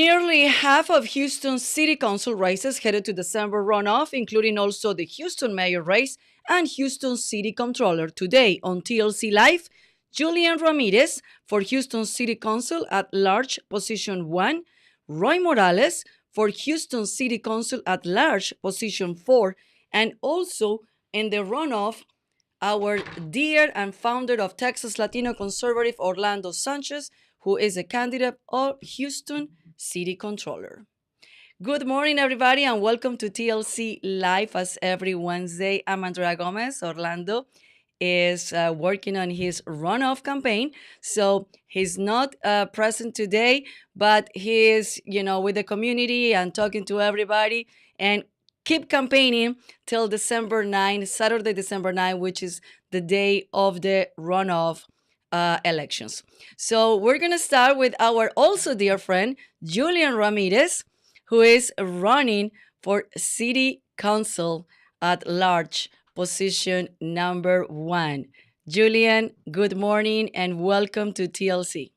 Nearly half of Houston's city council races headed to December runoff, including also the Houston mayor race and Houston city controller. Today on TLC Live, Julian Ramirez for Houston City Council at Large, position 1, Roy Morales for Houston City Council at Large, position 4, and also in the runoff, our dear and founder of Texas Latino Conservative, Orlando Sanchez, who is a candidate of Houston City Controller. Good morning, everybody, and welcome to TLC Live as every Wednesday. I'm Andrea Gomez. Orlando is working on his runoff campaign, so he's not present today, but he is, with the community and talking to everybody and keep campaigning till December 9, Saturday, December 9, which is the day of the runoff elections. So we're going to start with our also dear friend, Julian Ramirez, who is running for city council at large, position number 1. Julian, good morning and welcome to TLC.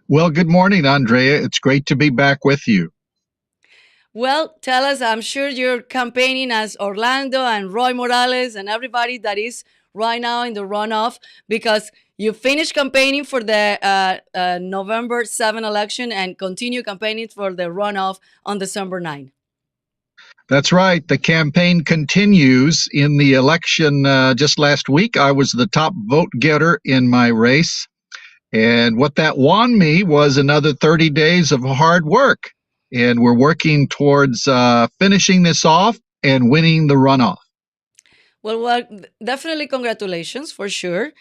Well, good morning, Andrea. It's great to be back with you. Well, tell us, I'm sure you're campaigning as Orlando and Roy Morales and everybody that is right now in the runoff because you finished campaigning for the November 7 election and continue campaigning for the runoff on December 9. That's right. The campaign continues. In the election just last week, I was the top vote getter in my race. And what that won me was another 30 days of hard work. And we're working towards finishing this off and winning the runoff. Well, definitely congratulations for sure,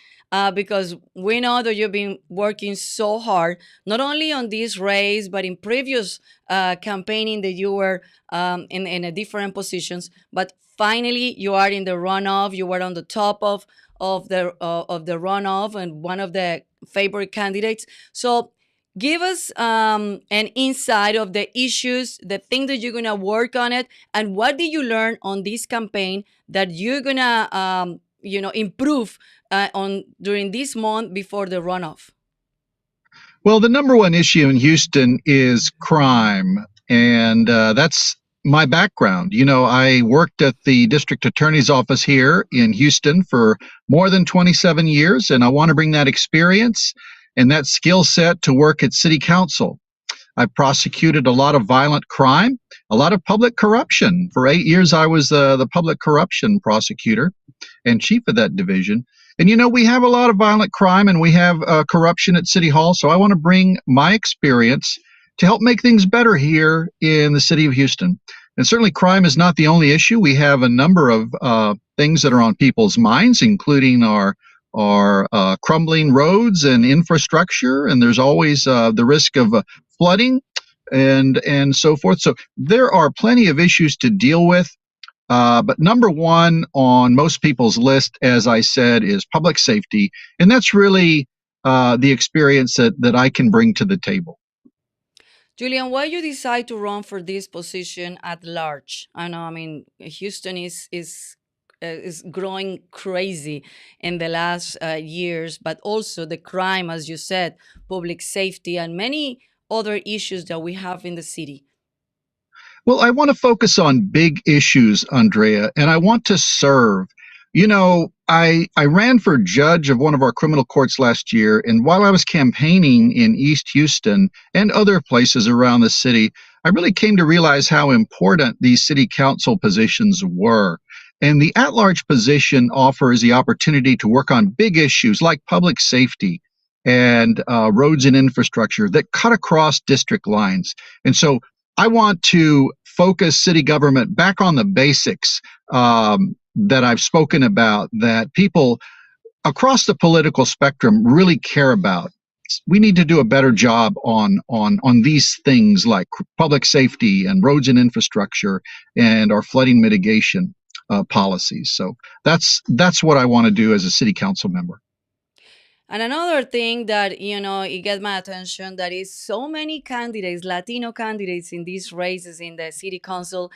because we know that you've been working so hard, not only on this race, but in previous campaigning that you were in a different positions. But finally, you are in the runoff. You were on the top of the runoff and one of the favorite candidates. So give us an insight of the issues, the thing that you're gonna work on it, and what did you learn on this campaign that you're gonna improve on during this month before the runoff. Well, the number one issue in Houston is crime, and that's my background. I worked at the district attorney's office here in Houston for more than 27 years, and I want to bring that experience and that skill set to work at city council. I've prosecuted a lot of violent crime, a lot of public corruption. For 8 years, I was the public corruption prosecutor and chief of that division. And we have a lot of violent crime and we have corruption at City Hall. So I want to bring my experience to help make things better here in the city of Houston. And certainly crime is not the only issue. We have a number of things that are on people's minds, including our crumbling roads and infrastructure. And there's always the risk of flooding and so forth. So there are plenty of issues to deal with. But number one on most people's list, as I said, is public safety. And that's really the experience that I can bring to the table. Julian, why you decide to run for this position at large? I know, Houston is growing crazy in the last years, but also the crime, as you said, public safety, and many other issues that we have in the city. Well, I want to focus on big issues, Andrea, and I want to serve. I ran for judge of one of our criminal courts last year, and while I was campaigning in East Houston and other places around the city, I really came to realize how important these city council positions were. And the at-large position offers the opportunity to work on big issues like public safety and roads and infrastructure that cut across district lines. And so I want to focus city government back on the basics that I've spoken about, that people across the political spectrum really care about. We need to do a better job on these things like public safety and roads and infrastructure and our flooding mitigation policies. So that's what I want to do as a city council member. And another thing that, it gets my attention, that is so many candidates, Latino candidates in these races in the city council.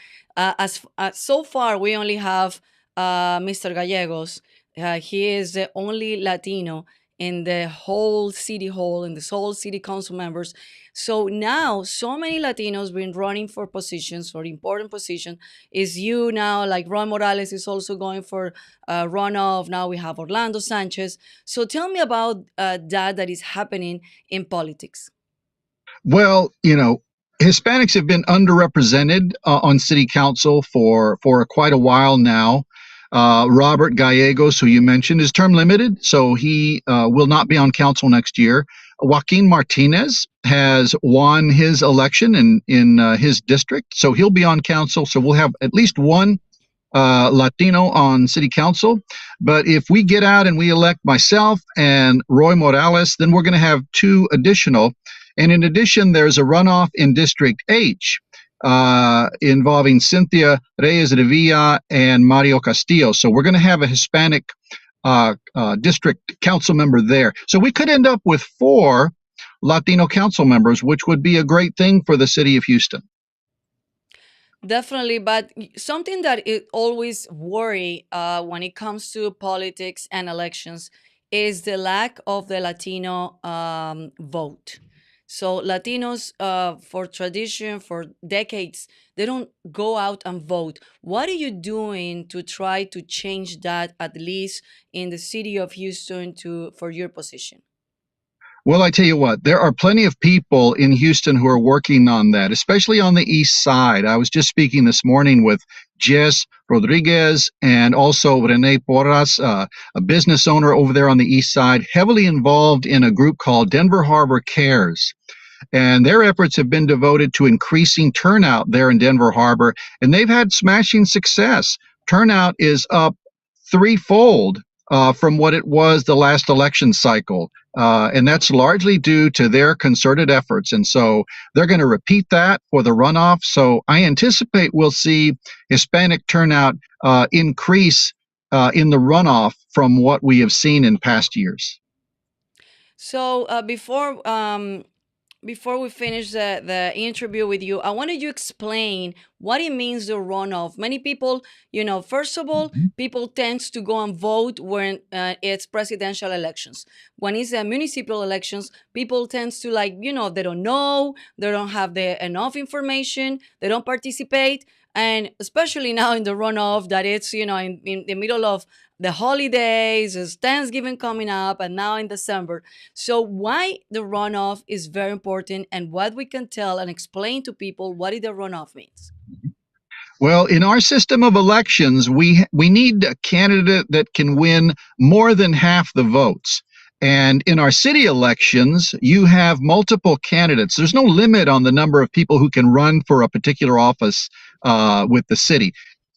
So far, we only have Mr. Gallegos. He is the only Latino in the whole city hall, in this whole city council members. So now so many Latinos been running for positions, for important positions. Is you now, like Ron Morales is also going for runoff. Now we have Orlando Sanchez. So tell me about that is happening in politics. Well, Hispanics have been underrepresented on city council for quite a while now. Robert Gallegos, who you mentioned, is term limited, so he will not be on council next year. Joaquin Martinez has won his election in his district, so he'll be on council. So we'll have at least one Latino on city council. But if we get out and we elect myself and Roy Morales, then we're going to have two additional. And in addition, there's a runoff in District H involving Cynthia Reyes Revilla and Mario Castillo. So we're going to have a Hispanic district council member there. So we could end up with 4 Latino council members, which would be a great thing for the city of Houston. Definitely, but something that it always worry when it comes to politics and elections is the lack of the Latino vote. So Latinos, for tradition, for decades, they don't go out and vote. What are you doing to try to change that, at least in the city of Houston, for your position? Well, I tell you what, there are plenty of people in Houston who are working on that, especially on the east side. I was just speaking this morning with Jess Rodriguez and also Rene Porras, a business owner over there on the east side, heavily involved in a group called Denver Harbor Cares. And their efforts have been devoted to increasing turnout there in Denver Harbor, and they've had smashing success. Turnout is up threefold from what it was the last election cycle. And that's largely due to their concerted efforts. And so they're going to repeat that for the runoff. So I anticipate we'll see Hispanic turnout increase in the runoff from what we have seen in past years. So before we finish the interview with you, I wanted you to explain what it means the runoff. Many people, first of all, people tend to go and vote when it's presidential elections. When it's municipal elections, people tend to they don't know, they don't have enough information, they don't participate. And especially now in the runoff that it's, in the middle of the holidays, there's Thanksgiving coming up, and now in December. So why the runoff is very important, and what we can tell and explain to people what the runoff means. Well, in our system of elections, we need a candidate that can win more than half the votes. And in our city elections, you have multiple candidates. There's no limit on the number of people who can run for a particular office with the city.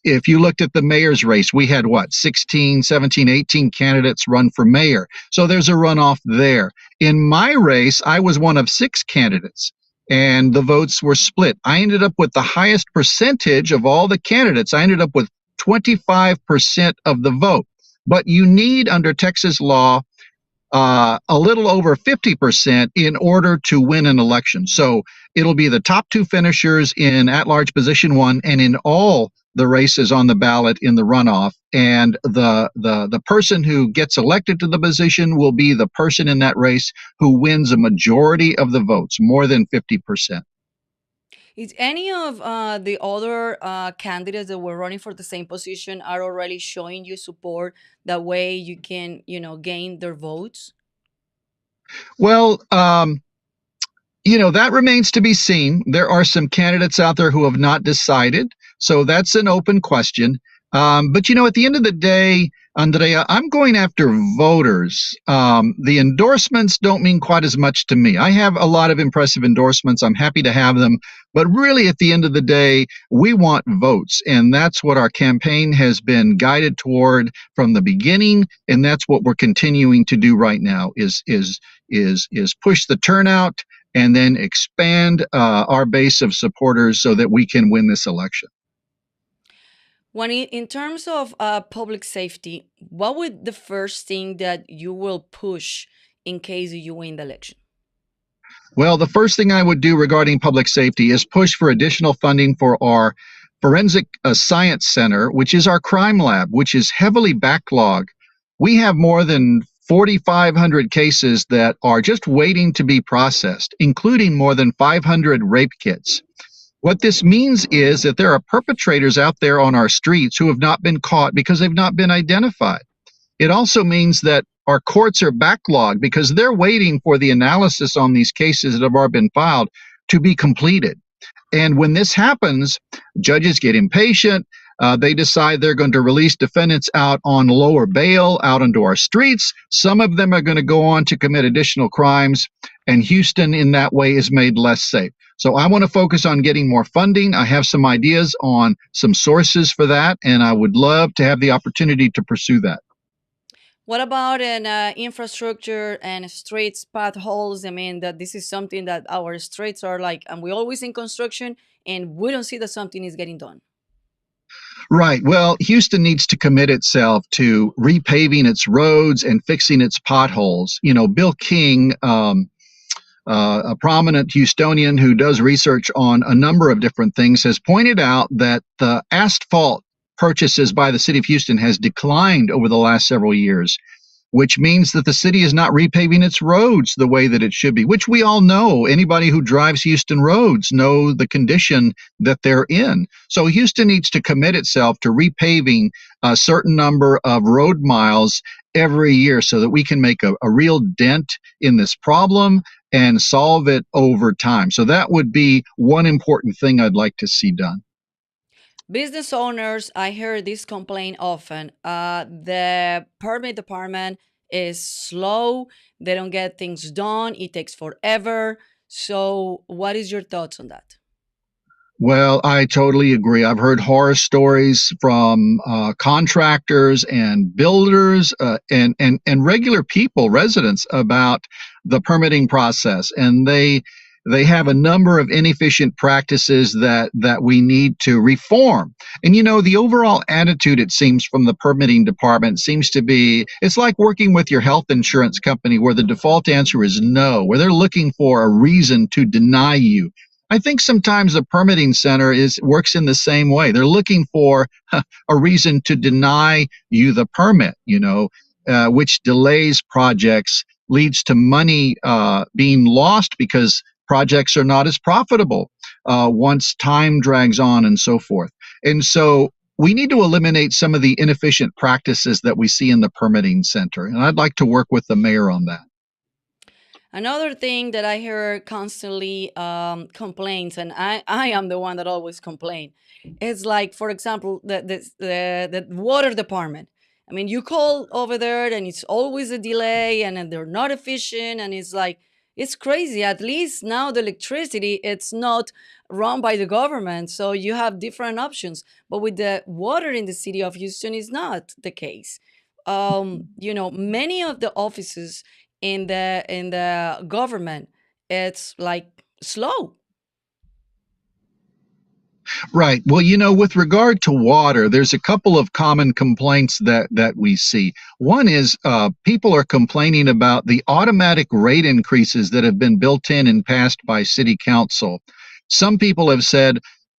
If you looked at the mayor's race, we had 16, 17, 18 candidates run for mayor. So there's a runoff there. In my race, I was one of 6 candidates, and the votes were split. I ended up with the highest percentage of all the candidates. I ended up with 25% of the vote. But you need, under Texas law, a little over 50% in order to win an election. So it'll be the top 2 finishers in at-large position 1 and in all the races on the ballot in the runoff. And the person who gets elected to the position will be the person in that race who wins a majority of the votes, more than 50%. Is any of the other candidates that were running for the same position are already showing you support? That way you can, gain their votes? Well, that remains to be seen. There are some candidates out there who have not decided. So that's an open question. But, at the end of the day, Andrea, I'm going after voters. The endorsements don't mean quite as much to me. I have a lot of impressive endorsements. I'm happy to have them. But really, at the end of the day, we want votes. And that's what our campaign has been guided toward from the beginning. And that's what we're continuing to do right now is push the turnout and then expand our base of supporters so that we can win this election. When in terms of public safety, what would the first thing that you will push in case you win the election? Well, the first thing I would do regarding public safety is push for additional funding for our Forensic Science Center, which is our crime lab, which is heavily backlogged. We have more than 4,500 cases that are just waiting to be processed, including more than 500 rape kits. What this means is that there are perpetrators out there on our streets who have not been caught because they've not been identified. It also means that our courts are backlogged because they're waiting for the analysis on these cases that have already been filed to be completed. And when this happens, judges get impatient. They decide they're going to release defendants out on lower bail, out onto our streets. Some of them are going to go on to commit additional crimes, and Houston in that way is made less safe. So I want to focus on getting more funding. I have some ideas on some sources for that, and I would love to have the opportunity to pursue that. What about an infrastructure and streets, potholes? I mean, that this is something that our streets are like, and we're always in construction, and we don't see that something is getting done. Right. Well, Houston needs to commit itself to repaving its roads and fixing its potholes. You know, Bill King, a prominent Houstonian who does research on a number of different things, has pointed out that the asphalt purchases by the city of Houston has declined over the last several years, which means that the city is not repaving its roads the way that it should be, which we all know. Anybody who drives Houston roads know the condition that they're in. So Houston needs to commit itself to repaving a certain number of road miles every year so that we can make a real dent in this problem and solve it over time. So that would be one important thing I'd like to see done. Business owners, I hear this complaint often. The permit department is slow. They don't get things done. It takes forever. So, what is your thoughts on that? Well, I totally agree. I've heard horror stories from contractors and builders and regular people, residents, about the permitting process, and they have a number of inefficient practices that we need to reform. And you know, the overall attitude, it seems, from the permitting department seems to be it's like working with your health insurance company where the default answer is no, where they're looking for a reason to deny you. I think sometimes the permitting center works in the same way. They're looking for a reason to deny you the permit, which delays projects, leads to money being lost because projects are not as profitable once time drags on and so forth. And so we need to eliminate some of the inefficient practices that we see in the permitting center. And I'd like to work with the mayor on that. Another thing that I hear constantly complaints, and I am the one that always complain, is like, for example, the water department. I mean, you call over there and it's always a delay and then they're not efficient. And it's like, it's crazy. At least now the electricity, it's not run by the government. So you have different options. But with the water in the city of Houston is not the case. Many of the offices in the government, it's like slow. Right. Well, with regard to water, there's a couple of common complaints that we see. One is people are complaining about the automatic rate increases that have been built in and passed by city council. Some people have said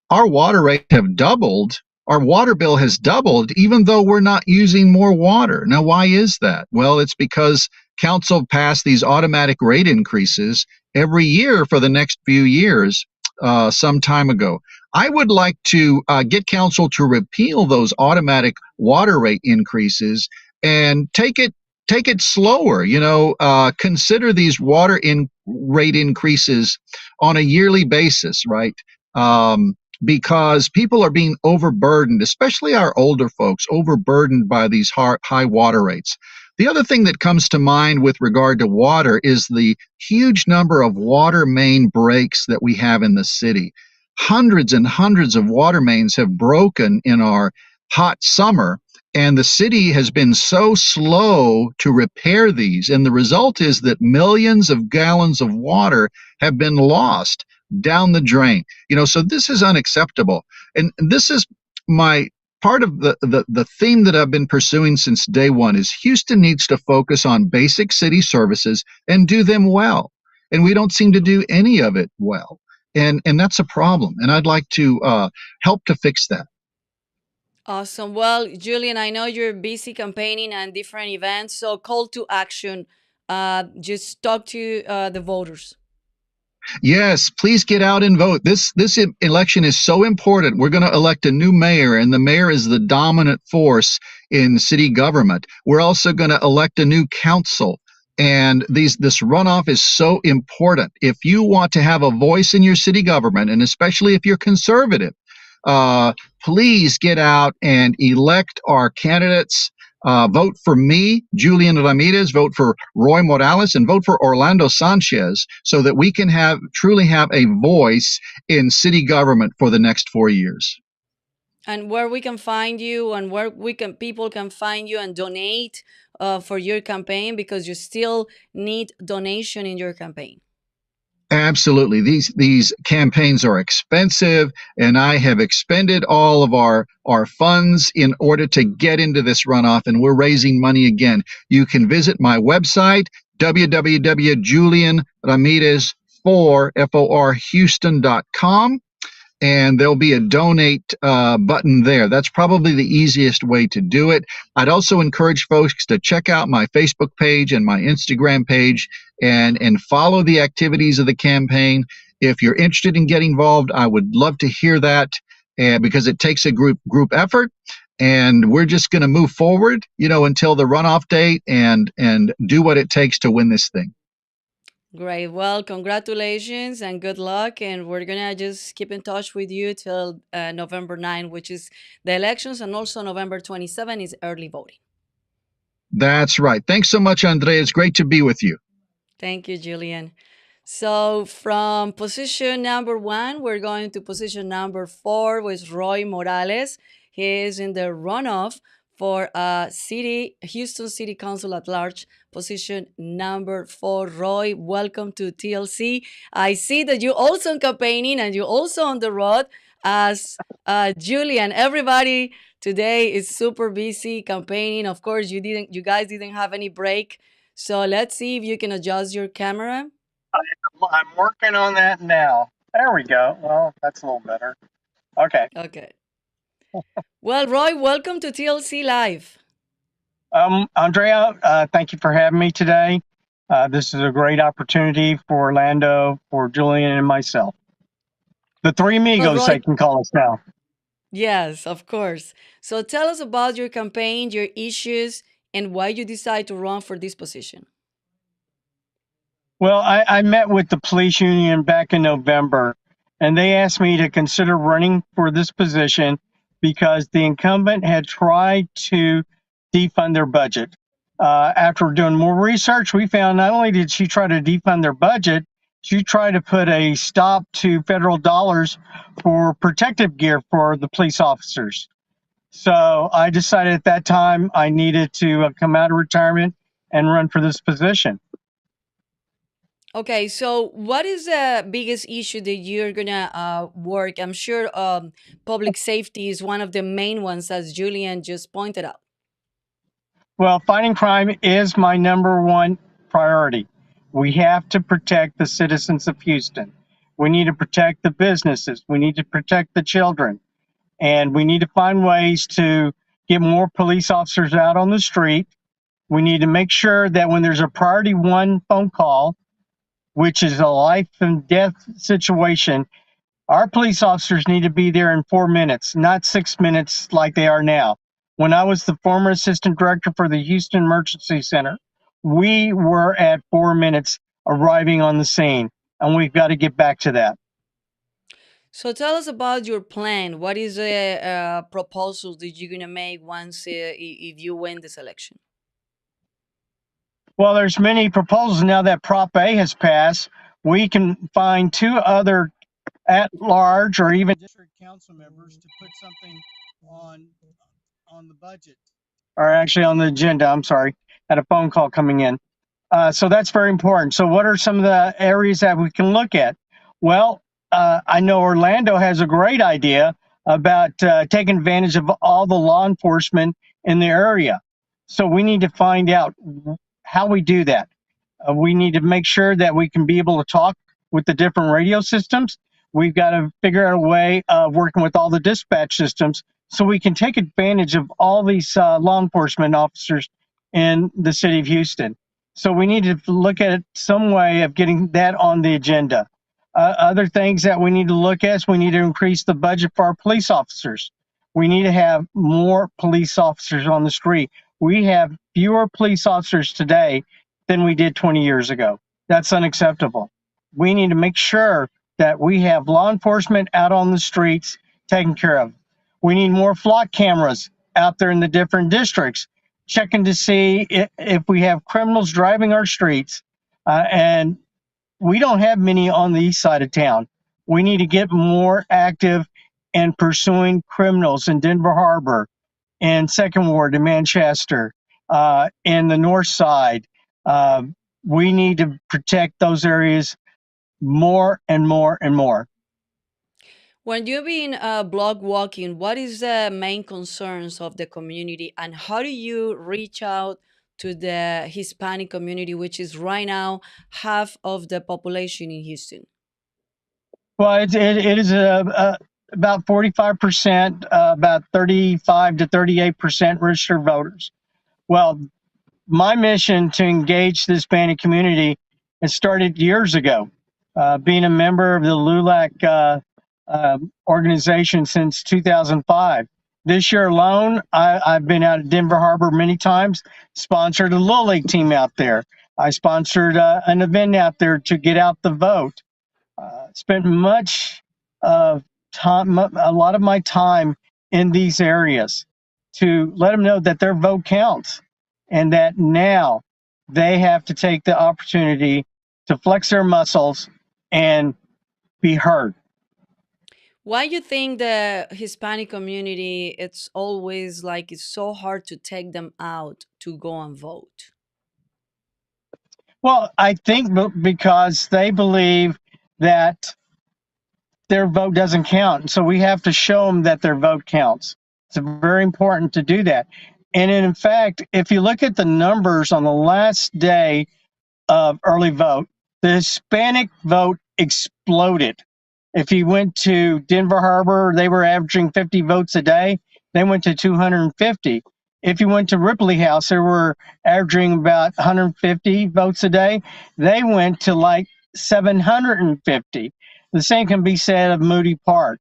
our water rate have doubled. Our water bill has doubled, even though we're not using more water. Now, why is that? Well, it's because council passed these automatic rate increases every year for the next few years some time ago. I would like to get council to repeal those automatic water rate increases and take it slower. Consider these rate increases on a yearly basis, right? Because people are being overburdened, especially our older folks, overburdened by these high water rates. The other thing that comes to mind with regard to water is the huge number of water main breaks that we have in the city. Hundreds and hundreds of water mains have broken in our hot summer, and the city has been so slow to repair these. And the result is that millions of gallons of water have been lost down the drain. So this is unacceptable. And this is my part of the theme that I've been pursuing since day one is Houston needs to focus on basic city services and do them well. And we don't seem to do any of it well. And that's a problem. And I'd like to help to fix that. Awesome. Well, Julian, I know you're busy campaigning and different events, so call to action. Just talk to the voters. Yes, please get out and vote. This election is so important. We're going to elect a new mayor, and the mayor is the dominant force in city government. We're also going to elect a new council. And this runoff is so important. If you want to have a voice in your city government, and especially if you're conservative, uh, please get out and elect our candidates. Vote for me, Julian Ramirez, vote for Roy Morales, and vote for Orlando Sanchez so that we can have truly have a voice in city government for the next 4 years. And where we can find you, and where we can people can find you and donate for your campaign, because you still need donation in your campaign. Absolutely. These campaigns are expensive, and I have expended all of our funds in order to get into this runoff, and we're raising money again. You can visit my website, www.julianramirez4 Houston.com, and there'll be a donate button there. That's probably the easiest way to do it. I'd also encourage folks to check out my Facebook page and my Instagram page and follow the activities of the campaign. If you're interested in getting involved, I would love to hear that, because it takes a group effort. And we're just going to move forward, until the runoff date and do what it takes to win this thing. Great. Well, congratulations and good luck. And we're going to just keep in touch with you till November 9, which is the elections. And also November 27 is early voting. That's right. Thanks so much, Andrea. It's great to be with you. Thank you, Julian. So from position number 1, we're going to position number 4 with Roy Morales. He is in the runoff for Houston City Council at large, position number 4. Roy, welcome to TLC. I see that you also campaigning and you're also on the road as Julian. Everybody today is super busy campaigning. Of course, you guys didn't have any break. So let's see if you can adjust your camera. I'm working on that now. There we go. Well, that's a little better. Okay. Okay. Well, Roy, welcome to TLC Live. Andrea, thank you for having me today. This is a great opportunity for Orlando, for Julian, and myself. The three Well, amigos, Roy, they can call us now. yes, of course. So tell us about your campaign, your issues, and why you decide to run for this position. Well, I met with the police union back in November, and they asked me to consider running for this position because the incumbent had tried to defund their budget. After doing more research, we found not only did she try to defund their budget, she tried to put a stop to federal dollars for protective gear for the police officers. So I decided at that time I needed to come out of retirement and run for this position. Okay, so what is the biggest issue that you're gonna work? I'm sure public safety is one of the main ones, as Julian just pointed out. Well, fighting crime is my number one priority. We have to protect the citizens of Houston. We need to protect the businesses. We need to protect the children. And we need to find ways to get more police officers out on the street. We need to make sure that when there's a priority one phone call, which is a life and death situation, our police officers need to be there in 4 minutes, not 6 minutes like they are now. When I was the former assistant director for the Houston Emergency Center, we were at 4 minutes arriving on the scene, and we've got to get back to that. So tell us about your plan. What is the proposals that you're gonna make once if you win this election? Well, there's many proposals now that Prop A has passed. We can find 2 other at-large or even district council members to put something on the budget, or actually on the agenda. I'm sorry, had a phone call coming in. So that's very important. So what are some of the areas that we can look at? Well, I know Orlando has a great idea about taking advantage of all the law enforcement in the area. So we need to find out how we do that. We need to make sure that we can be able to talk with the different radio systems. We've got to figure out a way of working with all the dispatch systems so we can take advantage of all these law enforcement officers in the city of Houston. So we need to look at some way of getting that on the agenda. Other things that we need to look at is we need to increase the budget for our police officers. We need to have more police officers on the street. We have fewer police officers today than we did 20 years ago. That's unacceptable. We need to make sure that we have law enforcement out on the streets taken care of. We need more flock cameras out there in the different districts, checking to see if we have criminals driving our streets. And we don't have many on the east side of town. We need to get more active in pursuing criminals in Denver Harbor, in Second Ward, in Manchester, in the north side. Uh, we need to protect those areas more and more and more. When you've been blog walking, what is the main concerns of the community, and how do you reach out to the Hispanic community, which is right now half of the population in Houston? Well, it is about 45%, about 35 to 38% registered voters. Well, my mission to engage the Hispanic community has started years ago. Being a member of the LULAC organization since 2005. This year alone, I've been out at Denver Harbor many times, sponsored a Little League team out there. I sponsored an event out there to get out the vote. Spent much of time, a lot of my time in these areas to let them know that their vote counts and that now they have to take the opportunity to flex their muscles and be heard. Why you think the Hispanic community, it's always like it's so hard to take them out to go and vote? Well, I think because they believe that their vote doesn't count. So we have to show them that their vote counts. It's very important to do that. And in fact, if you look at the numbers on the last day of early vote, the Hispanic vote exploded. If you went to Denver Harbor, they were averaging 50 votes a day. They went to 250. If you went to Ripley House, they were averaging about 150 votes a day. They went to like 750. The same can be said of Moody Park.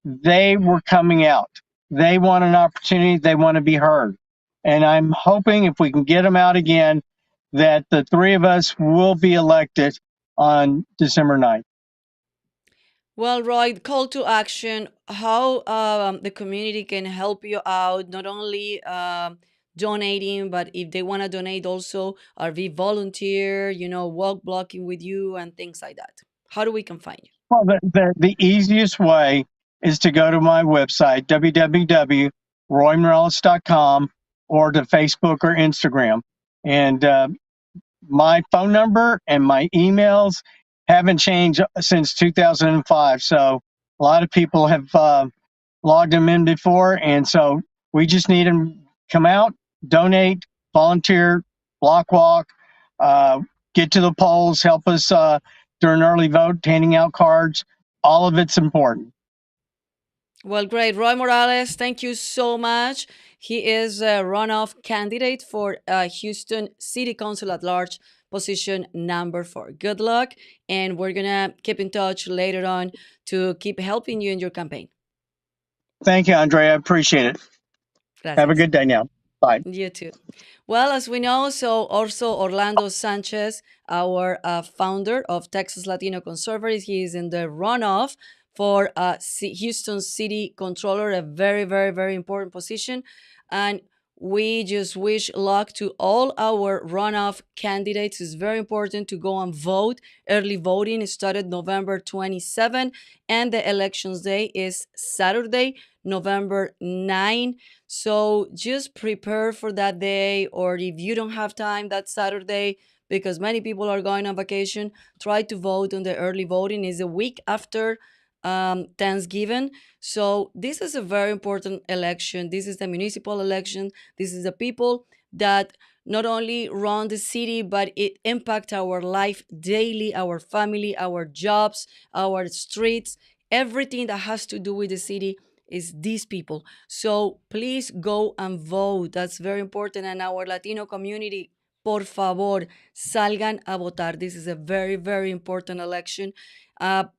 They were coming out. They want an opportunity. They want to be heard. And I'm hoping if we can get them out again, that the three of us will be elected on December 9th. Well, Roy, call to action, how the community can help you out, not only donating, but if they want to donate also, or be volunteer, walk blocking with you and things like that. How do we can find you? Well, the easiest way is to go to my website, www.roymorales.com, or to Facebook or Instagram. And my phone number and my emails haven't changed since 2005. So a lot of people have logged them in before. And so we just need them to come out, donate, volunteer, block walk, get to the polls, help us during early vote, handing out cards. All of it's important. Well, great. Roy Morales, thank you so much. He is a runoff candidate for Houston City Council at Large, position number 4. Good luck, and we're going to keep in touch later on to keep helping you in your campaign. Thank you, Andre. I appreciate it. Gracias. Have a good day now. Bye. You too. Well, as we know, so also Orlando Sanchez, our founder of Texas Latino Conservatives, he is in the runoff for Houston City Controller, a very, very, very important position. And we just wish luck to all our runoff candidates. It's very important to go and vote. Early voting started November 27, and the elections day is Saturday, November 9. So just prepare for that day, or if you don't have time that Saturday, because many people are going on vacation, try to vote on the early voting. It's a week after Thanksgiving. So this is a very important election. This is the municipal election. This is the people that not only run the city, but it impacts our life daily, our family, our jobs, our streets, everything that has to do with the city is these people. So please go and vote. That's very important. And our Latino community, por favor, salgan a votar. This is a very, very important election.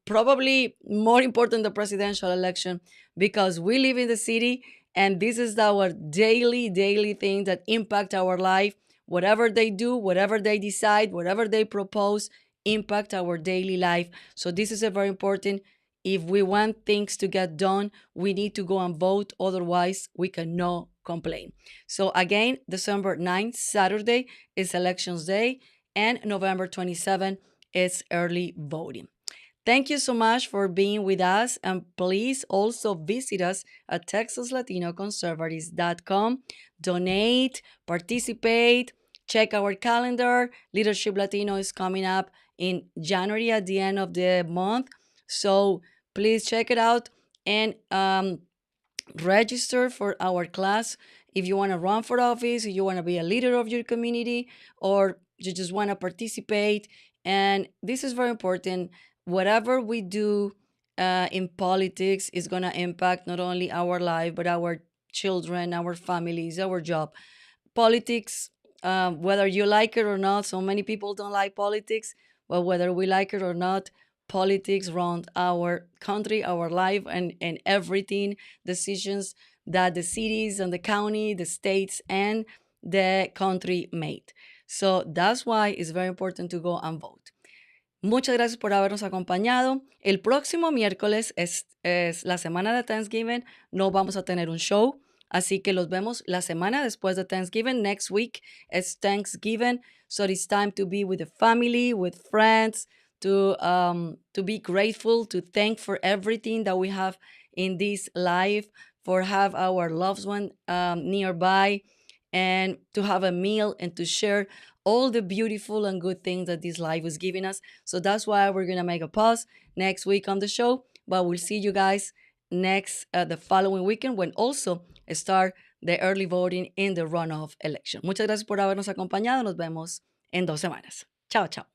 Probably more important the presidential election, because we live in the city and this is our daily thing that impact our life. Whatever they do, whatever they decide, whatever they propose, impact our daily life. So this is a very important. If we want things to get done, we need to go and vote. Otherwise, we cannot complain. So again, December 9th, Saturday, is Elections Day, and November 27th is early voting. Thank you so much for being with us, and please also visit us at texaslatinoconservatives.com. Donate, participate, check our calendar. Leadership Latino is coming up in January at the end of the month. So please check it out and register for our class. If you want to run for office, if you want to be a leader of your community, or you just want to participate. And this is very important. Whatever we do in politics is going to impact not only our life, but our children, our families, our job. Politics, whether you like it or not, so many people don't like politics, but whether we like it or not, politics run our country, our life, and everything, decisions that the cities and the county, the states, and the country made. So that's why it's very important to go and vote. Muchas gracias por habernos acompañado. El próximo miércoles es la semana de Thanksgiving. No vamos a tener un show. Así que los vemos la semana después de Thanksgiving. Next week is Thanksgiving. So it's time to be with the family, with friends, to be grateful, to thank for everything that we have in this life, for have our loved one nearby, and to have a meal and to share all the beautiful and good things that this life is giving us. So that's why we're going to make a pause next week on the show, but we'll see you guys next the following weekend, when also start the early voting in the runoff election. Muchas gracias por habernos acompañado. Nos vemos en 2 semanas. Chao, chao.